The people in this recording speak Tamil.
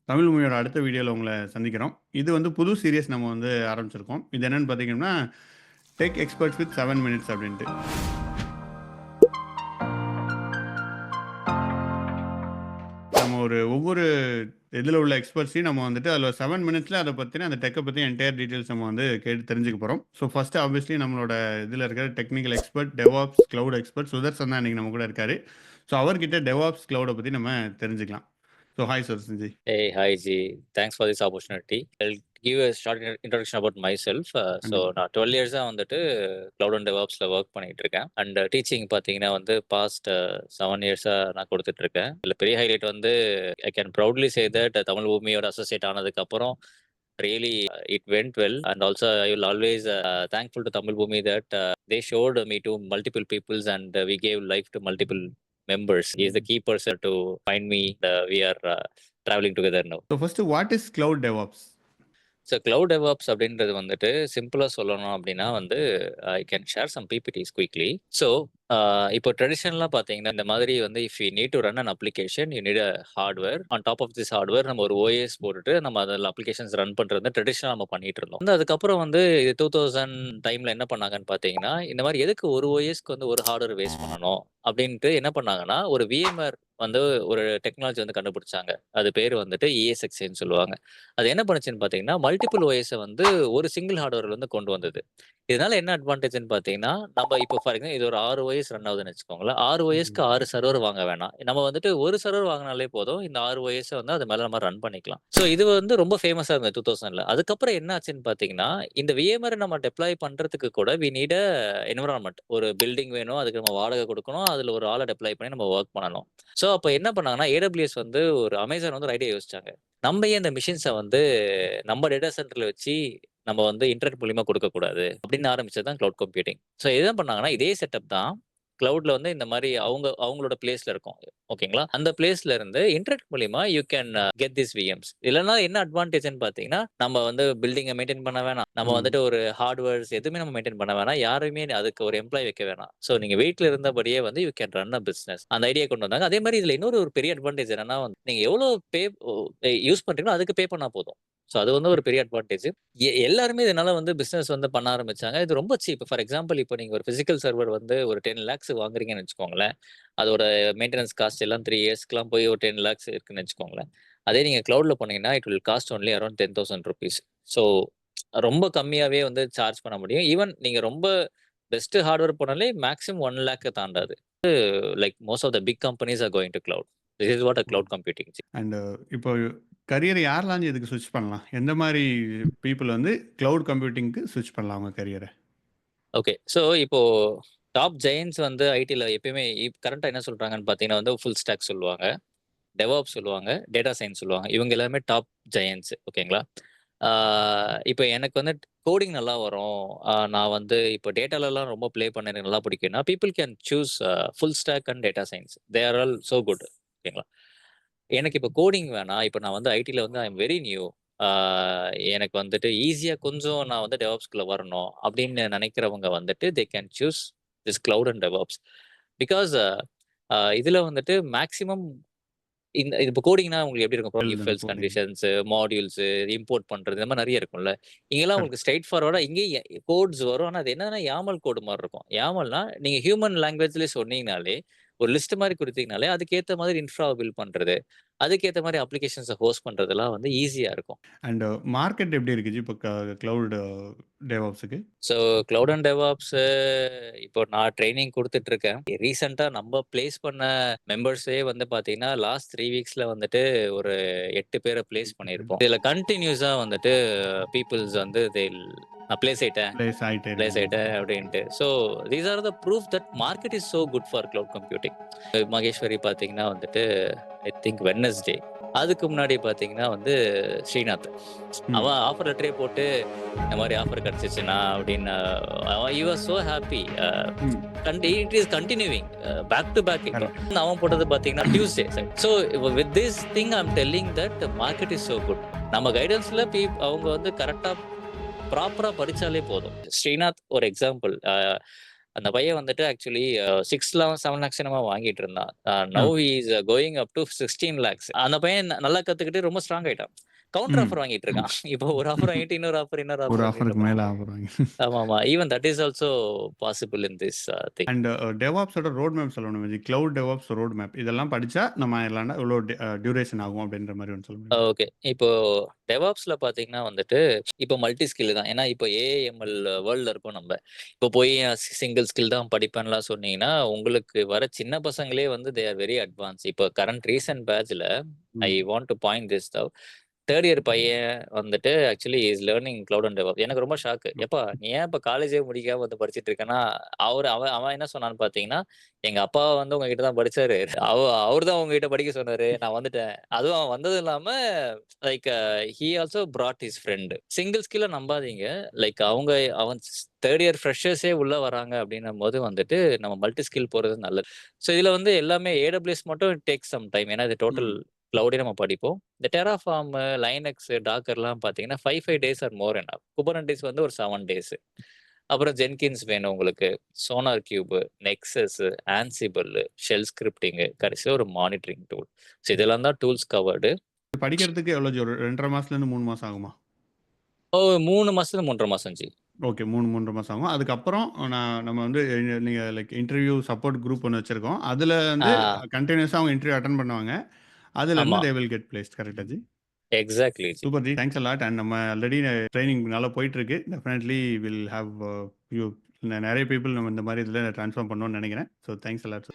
தமிழ் மொழியோட அடுத்த வீடியோல உங்கள சந்திக்கிறோம். இது வந்து புது சீரியஸ் நம்ம வந்து ஆரம்பிச்சிருக்கோம். இது என்னன்னு பார்த்தீங்கன்னா, டெக் எக்ஸ்பர்ட்ஸ் வித் 7 மினிட்ஸ் அப்படின்ட்டு. நம்ம ஒவ்வொரு இதில உள்ள எக்ஸ்பர்ட்ஸையும் நம்ம வந்துட்டு அதில 7 மினிட்ஸ்ல அத பத்தின அந்த டெக்க பத்தி என்டையர் டீட்டெயில்ஸ் நம்ம வந்து கேட்டு தெரிஞ்சுக்க போறோம். ஸோ ஃபர்ஸ்ட் ஆப்வியஸ்லி நம்மளோட இதில இருக்கிற technical expert, DevOps, cloud expert Sudarshan தான் இன்னைக்கு நம்ம கூட இருக்காரு. ஸோ அவர்கிட்ட டெவாப்ஸ், கிளவுட பத்தி நம்ம தெரிஞ்சுக்கலாம். So hi Sudarshan ji. Hey, hi G. Thanks for this opportunity. I'll give a short introduction about myself. கண்டிப்பா. நான் 12 இயர்ஸா வந்துட்டு கிளவுட் அண்ட் டெவாப்ஸ்ல ஒர்க் பண்ணிட்டு இருக்கேன். அண்ட் டீச்சிங் பார்த்தீங்கன்னா வந்து பாஸ்ட் 7 இயர்ஸா நான் கொடுத்துட்டு இருக்கேன். இதுல பெரிய ஹைலைட் வந்து I can proudly say that Tamil பூமியோட அசோசியேட் ஆனதுக்கு அப்புறம் really it went well, and also I will always thankful to Tamil Bhumi that they showed me to multiple peoples, and we gave life to multiple members. He is the key person to find me. We are traveling together now. So first what is cloud DevOps? Cloud DevOps அப்படின்றது வந்துட்டு சிம்பிளா சொல்லணும் அப்படின்னா வந்து I can share some PPTs quickly. So இப்போ ட்ரெடிஷனலா பார்த்தீங்கன்னா இந்த மாதிரி வந்து if you need to run an application you need a hardware. On top of this hardware நம்ம ஒரு ஓஎஸ் போட்டுட்டு நம்ம அதில் அப்ளிகேஷன்ஸ் ரன் பண்றது ட்ரெடிஷனலா நம்ம பண்ணிட்டு இருந்தோம். வந்து அதுக்கப்புறம் வந்து இது 2000 டைம்ல என்ன பண்ணாங்கன்னு பார்த்தீங்கன்னா இந்த மாதிரி எதுக்கு ஒரு ஓஎஸ்க்கு வந்து ஒரு ஹார்ட்வேர் வேஸ்ட் பண்ணணும் அப்படின்ட்டு என்ன பண்ணாங்கன்னா ஒரு விஎம்ஆர் வந்து ஒரு டெக்னாலஜி வந்து கண்டுபிடிச்சாங்க. அது பேர் வந்துட்டு ESXன்னு சொல்லுவாங்க. அது என்ன பண்ணுச்சுன்னு பார்த்தீங்கன்னா, மல்டிபிள் ஓஎஸ வந்து ஒரு சிங்கிள் ஹார்ட்வேர்ல வந்து கொண்டு வந்தது. இதனால என்ன அட்வான்டேஜ்ன்னு பார்த்தீங்கன்னா, நம்ம இப்போ ஃபார் எக்ஸாம்பிள் இது ஒரு 6 ஓஎஸ் ரன் ஆகுதுன்னு வச்சுக்கோங்களேன். 6 ஓஎஸ்க்கு 6 சர்வர் வாங்க வேணாம். நம்ம வந்துட்டு ஒரு சர்வர் வாங்குனாலே போதும். இந்த 6 ஓஎஸ வந்து அது மேல நம்ம ரன் பண்ணிக்கலாம். ஸோ இது வந்து ரொம்ப ஃபேமஸா இருந்தது 2000ல. அதுக்கப்புறம் என்ன ஆச்சுன்னு பார்த்தீங்கன்னா, இந்த விஎம்ஆர் நம்ம டெப்ளாய் பண்றதுக்கு கூட வி நீட் அ என்விரான்மென்ட். ஒரு பில்டிங் வேணும். அதுக்கு நம்ம வாடகை குடுக்கணும். அதுல ஒரு ஆள டெப்ளாய் பண்ணி நம்ம வொர்க் பண்ணணும். ஸோ அப்ப என்ன பண்ணாங்கன்னா, AWS வந்து ஒரு அமேசான் வந்து ஒரு ஐடியா யோசிச்சாங்க. நம்ம ஏன் இந்த மெஷின்ஸ வந்து நம்ம டேட்டா சென்டர்ல வச்சு நம்ம வந்து இன்டர்நெட் மூலியமா குடுக்கக்கூடாது அப்படின்னு ஆரம்பிச்சது தான் கிளவுட் கம்ப்யூட்டிங். ஸோ என்ன பண்ணாங்கன்னா, இதே செட்டப் தான் கிளவுட்ல வந்து இந்த மாரி அவங்களோட பிளேஸ்ல இருக்கும். ஓகேங்களா? அந்த பிளேஸ்ல இருந்து இன்டர்நெட் மூலியமா you can get this VMs. இல்லன்னா என்ன அட்வான்டேஜ்ன்னு பார்த்தீங்கன்னா, நம்ம வந்து பில்டிங்க மெயின்டெயின் பண்ண வேணாம். நம்ம ம். வந்துட்டு ஒரு ஹார்ட்வேர்ஸ் எதுவுமே நம்ம மெயின்டெயின் பண்ண வேணாம். யாருமே அதுக்கு ஒரு எம்ப்ளாயி வைக்க வேணாம். ஸோ நீங்க வீட்ல இருந்தபடியே வந்து you can run a business. அந்த ஐடியா கொண்டு வந்தாங்க. அதே மாரி இதுல இன்னொரு ஒரு பெரிய அட்வான்டேஜ் என்னன்னா வந்து, நீங்க எவ்வளோ பே யூஸ் பண்றீங்களோ அதுக்கு பே பண்ணா போதும். ஸோ அது வந்து ஒரு பெரிய அட்வான்டேஜ். எல்லாருமே இதனால வந்து பிசினஸ் வந்து பண்ண ஆரம்பிச்சாங்க. இது ரொம்ப சீப். ஃபார் எக்ஸாம்பிள் இப்போ நீங்க ஒரு பிசிக்கல் சர்வர் வந்து ஒரு 10 லேக்ஸ் வாங்குறீங்கன்னு வச்சுக்கோங்களேன். அதோட மெயின்டனன்ஸ் காஸ்ட் எல்லாம் 3 இயர்ஸ்க்குலாம் போய் ஒரு 10 லேக்ஸ் இருக்குன்னு வச்சுக்கோங்களேன். அதே நீங்க கிளவுட்ல போனீங்கன்னா, it will cost only around ₹10,000. So ரொம்ப கம்மியாவே வந்து சார்ஜ் பண்ண முடியும். ஈவன் நீங்க ரொம்ப பெஸ்ட் ஹார்ட்வேர் போனாலே மேக்ஸிமம் 1,00,000 தாண்டாது. Like most of the big companies are going to cloud. This is what a cloud computing. அண்ட் இப்போ கரியர் யாரெல்லாம் இதுக்கு ஸ்விட்ச் பண்ணலாம்? எந்த மாரி பீப்பிள் வந்து கிளவுட் கம்ப்யூட்டிங்க்கு ஸ்விட்ச் பண்ணலாம் அவங்க கரியர? ஓகே. ஸோ இப்போ டாப் ஜெயண்ட்ஸ் வந்து ஐடில எப்பயுமே கரண்ட்டா என்ன சொல்றாங்கன்னு பார்த்தீங்கன்னா வந்து ஃபுல் ஸ்டாக் சொல்லுவாங்க. டெவாப்ஸ் சொல்லுவாங்க. டேட்டா சயன்ஸ் சொல்லுவாங்க. இவங்க எல்லாமே டாப் ஜெயண்ட்ஸ் ஓகேங்களா? ஆ இப்ப எனக்கு வந்து கோடிங் நல்லா வரும். நான் வந்து இப்போ டேட்டாலலாம் ரொம்ப ப்ளே பண்ண எனக்கு நல்லா பிடிக்கும்னா, people can choose full stack and data science. They are all so good. ஓகேங்களா? எனக்கு இப்ப கோடிங் வேணாம். இப்ப நான் வந்து ஐடில வந்து ஐ அம் வெரி நியூ. ஆ எனக்கு வந்துட்டு ஈஸியா கொஞ்சம் நான் வந்து டெவாப்ஸ்குள்ள வரணும் அப்படின்னு நினைக்கிறவங்க வந்துட்டு they can choose this cloud and DevOps. Because இதுல வந்துட்டு மேக்ஸிமம் இது இப்போ கோடிங்னா உங்களுக்கு எப்படி இருக்கும்? இஃப் எழுதணும் else coding. Conditions, modules, import பண்றது இந்த மாரி நெறைய இருக்கும்ல. இங்கலாம் கரெக்ட். உங்களுக்கு ஸ்ட்ரெய்ட் ஃபார்வர்டா இங்கேயே கோட்ஸ் வரும். ஆனா அது என்னன்னா YAML கோடு மாரி இருக்கும். YAMLனா நீங்க ஹியூமன் லாங்குவேஜ்லயே சொன்னீங்கனாலே, ஒரு லிஸ்ட் மாரி குடுத்தீங்கனாலே, அதுக்கேத்த மாதிரி இன்ஃப்ராவ பில்ட் பண்றது, அதுக்கேத்த மாரி அப்ளிகேஷன்ஸ ஹோஸ்ட் பண்றதெல்லாம் வந்து ஈஸியா இருக்கும். அண்ட் மார்க்கெட் எப்படி இருக்கு ஜி? இப்போ cloud டெவாப்ஸுக்கு? So cloud and DevOps இப்போ நான் ட்ரெய்னிங் குடுத்துட்டுருக்கேன். ரீசென்ட்டா நம்ம பிளேஸ் பண்ண மெம்பர்ஸே வந்து பார்த்தீங்கன்னா, லாஸ்ட் 3 வீக்ஸ்ல வந்துட்டு ஒரு 8 பேர பிளேஸ் பண்ணியிருப்போம். இதுல கன்டினியூஸா வந்துட்டு பீப்பிள்ஸ் வந்து நான் பிளேஸ் ஆயிட்டேன், பிளேஸ் ஆயிட்டே பிளேஸ் இருக்காங்க. ஆயிட்டேன் அப்படின்ட்டு. So these are the proof that market is so good for cloud computing. Maheswari பார்த்தீங்கன்னா வந்துட்டு ஐ திங்க் வெட்னஸ்டே. அதுக்கு முன்னாடி பார்த்தீங்கன்னா வந்து ஸ்ரீநாத். ம். அவன் ஆஃபர் லெட்டரே போட்டு இந்த மாரி ஆஃபர் கிடைச்சுச்சுண்ணா அப்படின்னு he was so happy. Hmm. It is continuing back to back. இப்போ கரெக்ட். அவன் போட்டது பார்த்தீங்கன்னா Tuesday. So with this thing I am telling that market is so good. நம்ம கைடன்ஸ்ல அவங்க வந்து கரெக்டா ப்ராப்பரா படிச்சாலே போதும். ஸ்ரீநாத் ஒரு எக்ஸாம்பிள். அந்த பையன் வந்துட்டு ஆக்சுவலி 6 லேக்ஸ் 7 லேக்ஸ் என்னமோ வாங்கிட்டு இருந்தான். Now okay. He is going up to 16 lakhs. அந்த பையன் நல்லா கத்துக்கிட்டு ரொம்ப ஸ்ட்ராங் ஆயிட்டான். கவுண்டர் ம். ஆஃபர் வாங்கிட்டு இருக்கான். இப்போ ஒரு ஆஃபர் வாங்கிட்டு இன்னொரு ஒரு ஆஃபர் அப்படின்ற ஆஃபருக்கு மாரி. மேல ஆஃபர் வாங்கி. ஆமாமா. Even that is also possible in this thing. And டெவாப்ஸோட ரோட் மேப் சொல்லணும் Vijay. Cloud DevOps road map இதெல்லாம் படிச்சா நம்ம இல்லைன்னா இவ்வளோ டியூரேஷன் ஆகும் அப்படின்ற மாதிரி ஒன்று சொல்ல முடியும். ஓகே. இப்போ டெவாப்ஸ்ல பார்த்தீங்கன்னா வந்துட்டு, இப்போ மல்டி ஸ்கில் தான். ஏன்னா இப்போ ஏஐஎம்எல் வேர்ல்ட்ல இருக்கோம் நம்ப. இப்போ போய் சிங்கிள் ஸ்கில் தான் படிப்பேன்லாம் சொன்னீங்கன்னா, உங்களுக்கு வர சின்ன பசங்களே வந்து தே ஆர் வெரி அட்வான்ஸ். இப்போ கரண்ட் ரீசென்ட் பேட்ச்ல I'm. Want to point this out. 3 year பையன் வந்துட்டு actually is learning cloud and DevOps. எனக்கு ரொம்ப ஷாக்கு. "எப்பா நீ ஏன் இப்ப காலேஜே முடிக்காம வந்து படிச்சுட்டு இருக்கன்னா?" அவன் அவன் என்ன சொன்னான்னு பார்த்தீங்கன்னா, "எங்க அப்பா வந்து உங்ககிட்ட தான் படிச்சாரு. அவரு தான் உங்ககிட்ட படிக்க சொன்னாரு. நான் வந்துட்டேன்." அதுவும் அவன் வந்ததும் இல்லாம like he also brought his friend. Single ஸ்கில்ல நம்பாதீங்க. லைக் அவன் 3 இயர் ஃப்ரெஷர்ஸே உள்ள வராங்க அப்படின்னும்போது வந்துட்டு, நம்ம மல்டி ஸ்கில் போறது நல்லது. ஸோ இதுல வந்து எல்லாமே ஏடபிள்யூஎஸ் மட்டும் டேக்ஸ் சம் டைம். ஏன்னா இது டோட்டல் ம். கிளவுடே நம்ம படிப்போம். இந்த Terraform, லைனக்ஸ், டாக்கர்லாம் பார்த்தீங்கன்னா 5 டேஸ் ஆர் மோர் எனஃப். குபர்னெட்டிஸ் வந்து ஒரு 7 டேஸ். அப்புறம் ஜென்கின்ஸ் வேணும் உங்களுக்கு. Sonar cube, nexus, Ansible, shell scripting, கடைசியா ஒரு மானிட்டரிங் டூல். ஸோ இதெல்லாம் தான் டூல்ஸ் கவர்டு. படிக்கிறதுக்கு எவ்வளோ ஒரு 2 1/2 மாசத்துலேருந்து 3 மாசம் ஆகுமா? 3 மாசத்துல 3 1/2 மாசம் ஜி. ஓகே. 3 3 1/2 மாசம் ஆகும். அதுக்கப்புறம் நம்ம வந்து நீங்க லைக் இன்டர்வியூ சப்போர்ட் குரூப் ஒண்ணு வச்சிருக்கோம். அதுல வந்து ஆ கன்டினியூஸா அவங்க இன்டர்வியூ அட்டெண்ட் பண்ணுவாங்க. அதுலருந்து ஆமா. They will get placed. கரெக்ட்டா ji? Exactly ji. Super ji. Thanks a lot. And நம்ம ஆல்ரெடி ட்ரெய்னிங் நல்லா போயிட்டு இருக்கு. டெஃபினெட்லி வில் ஹேவ் யூ நெறைய பீப்பிள் நம்ம இந்த மாரி இதுல ட்ரான்ஸ்ஃபார்ம் பண்ணணும்னு நெனைக்கிறேன். So thanks a lot.